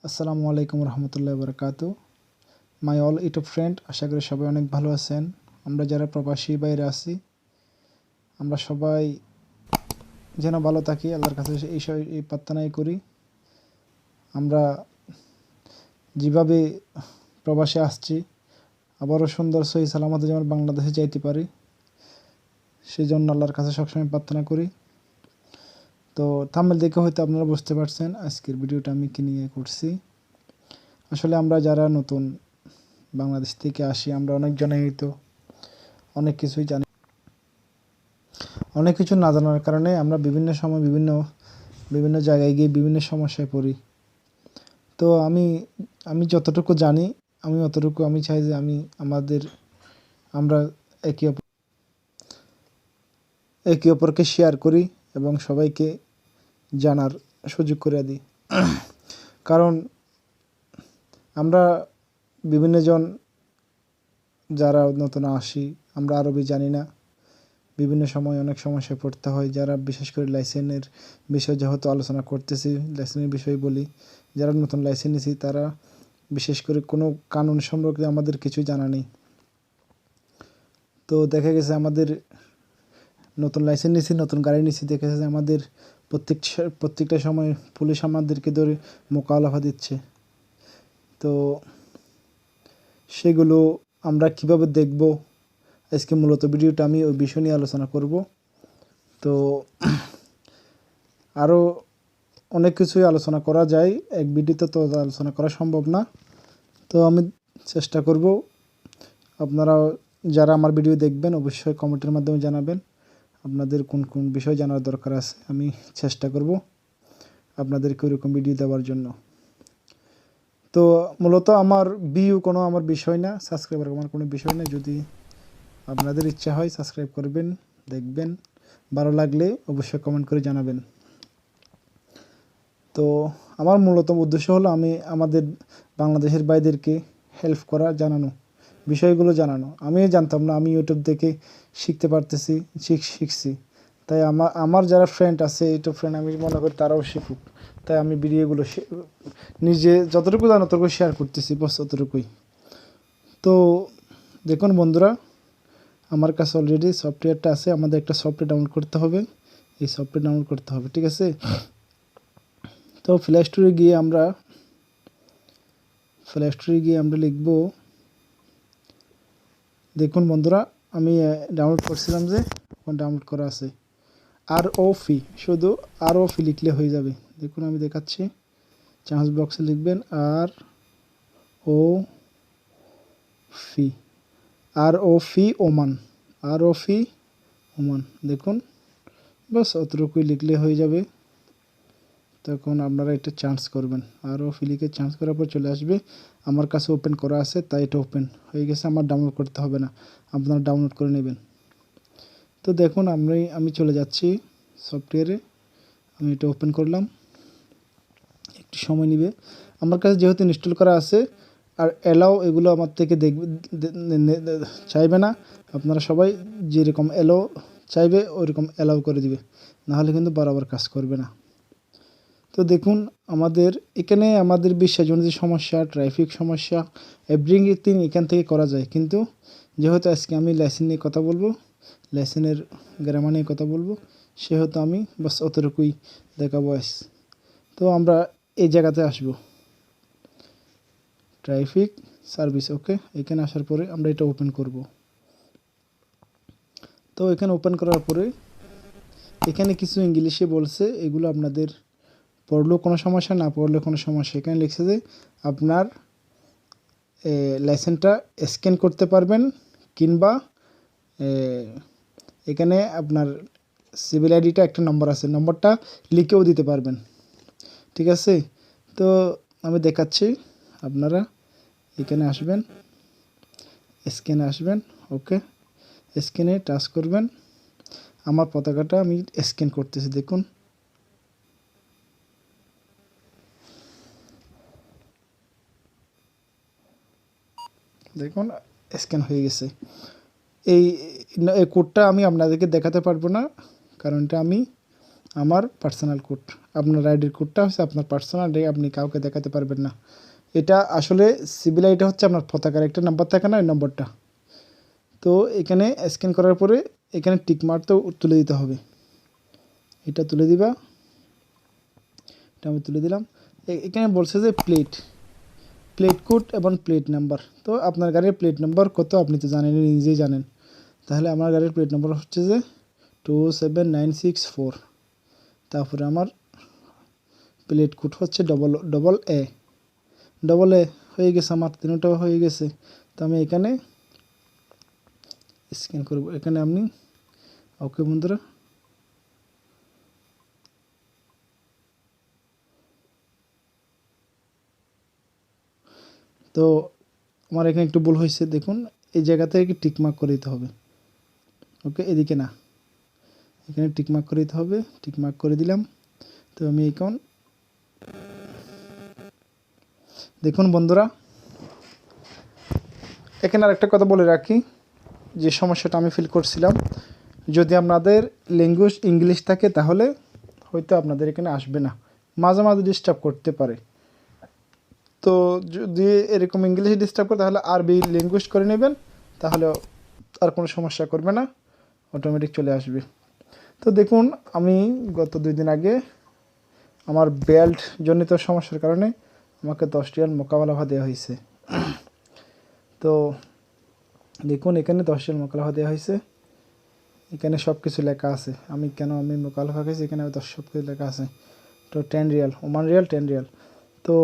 আসসালামু আলাইকুম রহমতুল্লাহি ওয়া বারাকাতুহু। মাই অল ইউটিউব ফ্রেন্ড, আশা করি সবাই অনেক ভালো আছেন। আমরা যারা প্রবাসী বাইরে আছি, আমরা সবাই যেন ভালো থাকি, আল্লাহর কাছে এই প্রার্থনাই করি। আমরা যেভাবে প্রবাসে আসছি, আবারও সুন্দর সহি সালামতে যেমন বাংলাদেশে যাইতে পারি, সেই জন্য আল্লাহর কাছে সবসময় প্রার্থনা করি। তো থাম্বনেল দেখে হয়তো আপনারা বুঝতে পারছেন আজকের ভিডিওটা আমি কি নিয়ে করছি। আসলে আমরা যারা নতুন বাংলাদেশ থেকে আসি, আমরা অনেকজনেই হয়তো অনেক কিছুই জানি। অনেক কিছু না জানার কারণে আমরা বিভিন্ন সময় বিভিন্ন জায়গায় গিয়ে বিভিন্ন সমস্যায় পড়ি। তো আমি যতটুকু জানি, আমি চাই যে আমরা একে অপরকে শেয়ার করি এবং সবাইকে জানার সুযোগ করে দিই। কারণ আমরা বিভিন্ন জন যারা নতুন আসি, আমরা আরবি জানি না, বিভিন্ন সময় অনেক সমস্যায় পড়তে হয়। যারা বিশেষ করে লাইসেন্সের বিষয় যেহেতু আলোচনা করতেছি, লাইসেন্সের বিষয় বলি, যারা নতুন লাইসেন্স নিছি তারা বিশেষ করে কোনো কানুন সম্পর্কে আমাদের কিছু জানা নেই। তো দেখা গেছে আমাদের নতুন লাইসেন্স নিছি, নতুন গাড়ি নিছি, দেখা গেছে আমাদের প্রত্যেকটা সময় পুলিশ আমাদেরকে ধরে মোকালাফা দিচ্ছে। তো সেগুলো আমরা কিভাবে দেখব, আজকে মূলত ভিডিওটা আমি ওই বিষয় নিয়ে আলোচনা করব। তো আরও অনেক কিছুই আলোচনা করা যায়, এক ভিডিওতে তো আলোচনা করা সম্ভব না। তো আমি চেষ্টা করব, আপনারা যারা আমার ভিডিও দেখবেন অবশ্যই কমেন্টের মাধ্যমে জানাবেন আপনাদের কোন কোন বিষয় জানার দরকার আছে। আমি চেষ্টা করব আপনাদেরকে ওইরকম ভিডিও দেওয়ার জন্য। তো মূলত আমার আমার বিষয় না, সাবস্ক্রাইবার আমার কোনো বিষয় না। যদি আপনাদের ইচ্ছা হয় সাবস্ক্রাইব করবেন, দেখবেন, ভালো লাগলে অবশ্যই কমেন্ট করে জানাবেন। তো আমার মূলত উদ্দেশ্য হলো আমাদের বাংলাদেশের ভাইদেরকে হেল্প করা, বিষয়গুলো জানানো। আমি জানতাম না, আমি ইউটিউব দেখে শিখতে পারতেছি, শিখছি। তাই আমার যারা ফ্রেন্ড আছে, ইউটিউব ফ্রেন্ড, আমি মনে করি তারাও শিখুক। তাই আমি ভিডিওগুলো নিজে যতটুকু জানো ততটুকু শেয়ার করতেছি, বস অতটুকুই। তো দেখুন বন্ধুরা, আমার কাছে অলরেডি সফটওয়্যারটা আছে। আমাদের একটা সফটওয়্যার ডাউনলোড করতে হবে, এই সফটওয়্যার ডাউনলোড করতে হবে, ঠিক আছে। তো প্লে স্টোরে গিয়ে আমরা লিখব, দেখুন বন্ধুরা, আমি ডাউনলোড করছিলাম, যে ডাউনলোড করা আছে ROFI, শুধু ROFI লিখলে হয়ে যাবে। দেখুন আমি দেখাচ্ছি, চান্স বক্সে লিখবেন ROFI ওমান, দেখুন বাস অতটুকুই লিখলে হয়ে যাবে। তখন আপনারা এটা চান্স করবেন, ROFI লিখে চান্স করার পর চলে আসবে। আমার কাছে ওপেন করা আছে, তাই এটা ওপেন হয়ে গেছে। আমার ডাউনলোড করতে হবে না, আপনারা ডাউনলোড করে নেবেন। তো দেখুন আমি চলে যাচ্ছি সফটওয়্যারে, আমি এটা ওপেন করলাম, একটু সময় নেবে। আমার কাছে যেহেতু ইনস্টল করা আছে, আর অ্যালাউ এগুলো আমার থেকে চাইবে না। আপনারা সবাই যেরকম অ্যালাউ চাইবে ওইরকম অ্যালাউ করে দিবে, নাহলে কিন্তু বরাবর কাজ করবে না। তো দেখুন এখানে আমাদের বিশ্বাসজনিত সমস্যা, ট্রাফিক সমস্যা, এভরিথিং এখান থেকে করা যায়। কিন্তু যেহেতু আজকে আমি লাইসেন্স নিয়ে কথা বলবো, লাইসেন্সের গ্রামার নিয়ে কথা বলবো, সেহেতু আমি বাস অতটুকুই দেখাবো। তো আমরা এই জায়গাতে আসব, ট্রাফিক সার্ভিস, ওকে। এখানে আসার পরে আমরা এটা ওপেন করব। তো এখানে ওপেন করার পরে এখানে কিছু ইংলিশে বলছে, এগুলো আপনাদের পড়লেও কোনো সমস্যা, না পড়লেও কোনো সমস্যা। এখানে লিখছে যে আপনার লাইসেন্সটা স্ক্যান করতে পারবেন, কিংবা এখানে আপনার সিভিল আইডিটা একটা নম্বর আছে, নম্বরটা লিখেও দিতে পারবেন, ঠিক আছে। তো আমি দেখাচ্ছি, আপনারা এখানে আসবেন, স্ক্যানে আসবেন, ওকে। স্ক্যানে টাচ করবেন, আমার পতাকাটা আমি স্ক্যান করতেছি, দেখুন। দেখুন স্ক্যান হয়ে গেছে। এই কোডটা আমি আপনাদেরকে দেখাতে পারবো না, কারণ এটা আমার পার্সোনাল কোড। আপনার আইডির কোডটা হচ্ছে আপনার পার্সোনাল, আপনি কাউকে দেখাতে পারবেন না। এটা আসলে সিভিল আইডি হচ্ছে আপনার পতাকার একটা নাম্বার থাকে না, ওই নম্বরটা। তো এখানে স্ক্যান করার পরে এখানে টিক মার্ক তো তুলে দিতে হবে, এটা তুলে দিবা, এটা আমি তুলে দিলাম। এখানে বলছে যে প্লেট কোড এবং প্লেট নাম্বার। তো আপনার গাড়ির প্লেট নাম্বার কত আপনি তো জানেন, নিজেই জানেন। তাহলে আমার গাড়ির প্লেট নাম্বার হচ্ছে যে 27964। তারপরে আমার প্লেট কোড হচ্ছে ডবল এ হয়ে গেছে, আমার তিনটাও হয়ে গেছে। তো আমি এখানে স্ক্যান করব, এখানে আপনি ওকে বন্ধুরা। তো আমার এখানে একটু ভুল হয়েছে, দেখুন এই জায়গাতে টিকমার্ক করে দিতে হবে। ওকে, এদিকে না, এখানে টিকমার্ক করে দিতে হবে, টিকমার্ক করে দিলাম। তো আমি এখন দেখুন বন্ধুরা, এখানে আরেকটা কথা বলে রাখি, যে সমস্যাটা আমি ফিল করছিলাম, যদি আপনাদের ল্যাঙ্গুয়েজ ইংলিশ থাকে তাহলে হয়তো আপনাদের এখানে আসবে না, মাঝে মাঝে ডিস্টার্ব করতে পারে। তো যদি এরকম ইংলিশে ডিস্টার্ব করে তাহলে আরবি ল্যাঙ্গুয়েজ করে নেবেন, তাহলে আর কোনো সমস্যা করবে না, অটোমেটিক চলে আসবে। তো দেখুন, আমি গত 2 দিন আগে আমার বেল্ট জনিত সমস্যার কারণে আমাকে 10 রিয়াল মোকাবেলা দেওয়া হয়েছে। তো দেখুন এখানে 10 রিয়াল মোকাবেলা দেওয়া হয়েছে, এখানে সব কিছু লেখা আছে, আমি মোকাবেলা খাইছি, এখানে সব কিছু লেখা আছে। তো 10 রিয়াল, ওমান রিয়াল 10 রিয়াল। তো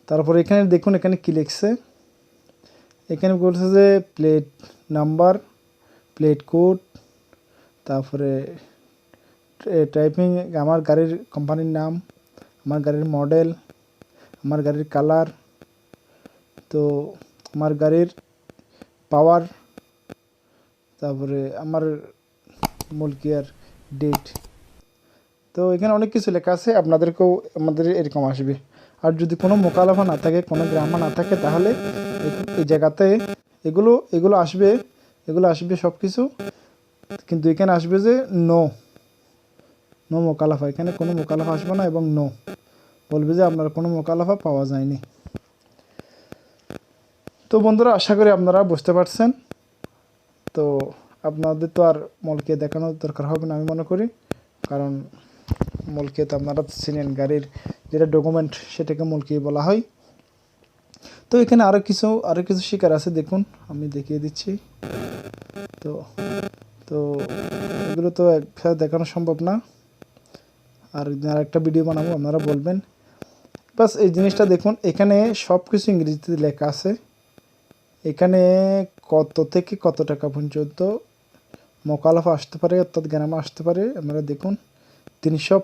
তারপর এখানে দেখুন এখানে কী লিখছে, এখানে বলছে যে প্লেট নাম্বার, প্লেট কোড, তারপরে টাইপিং, আমার গাড়ির কোম্পানির নাম, আমার গাড়ির মডেল, আমার গাড়ির কালার, তো আমার গাড়ির পাওয়ার, তারপরে আমার মুলকিয়ার ডেট। তো এখানে অনেক কিছু লেখা আছে, আপনাদেরকেও আমাদের এরকম আসবে। আর যদি কোনো মোকালাফা না থাকে, কোনো গ্রামার না থাকে, তাহলে এই জায়গাতে এগুলো আসবে সব কিছু, কিন্তু এখানে আসবে যে নো মোকালাফা, এখানে কোনো মোকালাফা আসবে না, এবং নো বলবে যে আপনার কোনো মোকালাফা পাওয়া যায়নি। তো বন্ধুরা, আশা করি আপনারা বুঝতে পারছেন। তো আপনাদের তো আর মলকে দেখানোর দরকার হবে না আমি মনে করি, কারণ মলকে তো আপনারা চিনেন, গাড়ির যেটা ডকুমেন্ট সেটাকে মলকি বলা হয়। তো এখানে আরও কিছু শিকার আছে, দেখুন আমি দেখিয়ে দিচ্ছি। তো তো এগুলো তো একসাথে দেখানো সম্ভব না, আর একটা ভিডিও বানাবো, আপনারা বলবেন। বাস এই জিনিসটা দেখুন, এখানে সব কিছু ইংরেজিতে লেখা আছে, এখানে কত থেকে কত টাকা পর্যন্ত মোকালাফা আসতে পারে, অর্থাৎ গ্রামে আসতে পারে। আপনারা দেখুন 300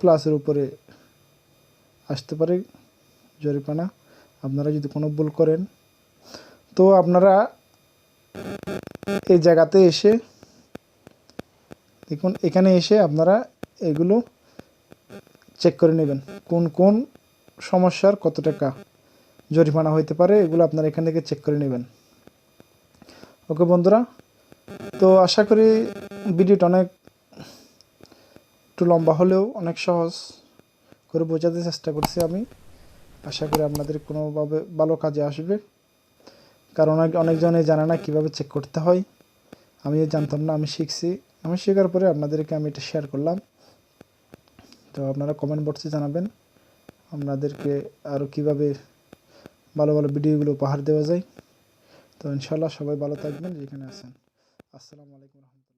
প্লাসের উপরে আসতে পারে জরিমানা, আপনারা যদি কোনো ভুল করেন। তো আপনারা এই জায়গাতে এসে দেখুন, এখানে এসে আপনারা এগুলো চেক করে নেবেন, কোন সমস্যার কত টাকা জরিমানা হইতে পারে, এগুলো আপনারা এখান থেকে চেক করে নেবেন। ওকে বন্ধুরা, তো আশা করি ভিডিওটা একটু লম্বা হলেও অনেক সহজ করে বোঝাতে চেষ্টা করছি আমি। আশা করি আপনাদের কোনোভাবে ভালো কাজে আসবে, কারণ অনেকজনে জানে না কীভাবে চেক করতে হয়। আমিও জানতাম না, আমি শিখছি, আমি শেখার পরে আপনাদেরকে আমি এটা শেয়ার করলাম। তো আপনারা কমেন্ট বক্সে জানাবেন আপনাদেরকে আরও কীভাবে ভালো ভিডিওগুলো উপহার দেওয়া যায়। তো ইনশাল্লাহ সবাই ভালো থাকবেন যেখানে আছেন। আসসালামু আলাইকুম রহমতুল্লাহ।